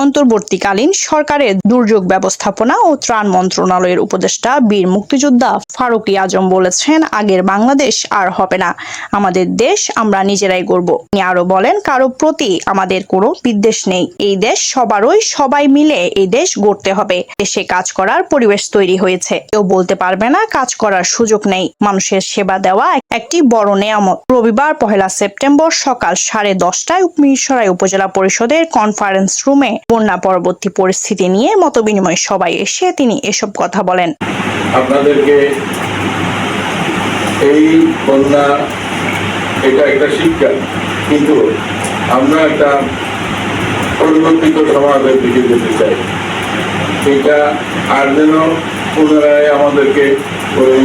অন্তর্বর্তীকালীন সরকারের দুর্যোগ ব্যবস্থাপনা ও ত্রাণ মন্ত্রণালয়ের উপদেষ্টা বীর মুক্তিযোদ্ধা ফারুকী আজম বলেছেন, আগের বাংলাদেশ আর হবে না। আমাদের দেশ আমরা নিজেরাই গড়ব। তিনি আরো বলেন, কারো প্রতি আমাদের কোনো বিদ্বেষ নেই। এই দেশ সবারই, সবাই মিলে এই দেশ গড়তে হবে। দেশে কাজ করার পরিবেশ তৈরি হয়েছে। কেউ বলতে পারবে না কাজ করার সুযোগ নেই। মানুষের সেবা দেওয়া একটি বড় নেয়ামত। রবিবার 1 সেপ্টেম্বর সকাল 10:30টায় মিরসরাই উপজেলা পরিষদের কনফারেন্স রুমে বন্যা পরবর্তী পরিস্থিতি নিয়ে মতবিনিময় সভায় এসে তিনি এসব কথা বলেন। আপনাদেরকে এই বন্যা এটা একটা শিক্ষা, কিন্তু আমরা একটা পরিবর্তিত সমাজের দিকে যেতে চাই। এটা আর যেন পুনরায় আমাদেরকে ওই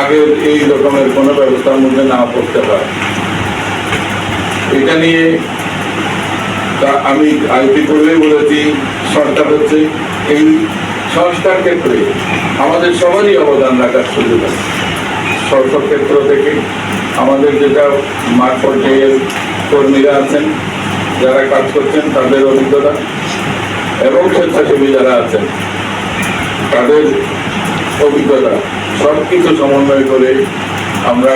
আগের এই রকমের কোনো ব্যবস্থার মধ্যে না পড়তে হয়। এটা নিয়ে আমি আইপি করলেই বলেছি, সরকার হচ্ছে এই সংস্কার ক্ষেত্রে আমাদের সবারই অবদান রাখার সুযোগ আছে। সরকার ক্ষেত্র থেকে আমাদের যেটা মাঠ পর্যায়ের কর্মীরা আছেন, যারা কাজ করছেন, তাদের অভিজ্ঞতা এবং স্বেচ্ছাসেবী যারা আছেন তাদের অভিজ্ঞতা সবকিছু সমন্বয় করে আমরা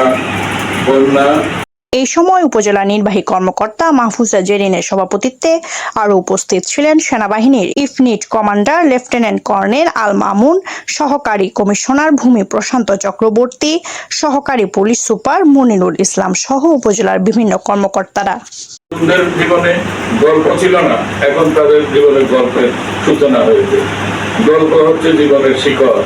বন্যা। এই সময় উপজেলা নির্বাহী কর্মকর্তা মাহফুজা জেরিনের সভাপতিত্বে আরও উপস্থিত ছিলেন সেনাবাহিনীর unit commander lieutenant colonel Al Mamun, সহকারী কমিশনার ভূমি প্রশান্ত চক্রবর্তী, সহকারী পুলিশ সুপার মনিরুল ইসলাম সহ উপজেলার বিভিন্ন কর্মকর্তারা। জীবনে গল্প ছিল না, এখন তাদের জীবনের গল্পের সূচনা হয়েছে। গল্প হচ্ছে জীবনের শিকড়।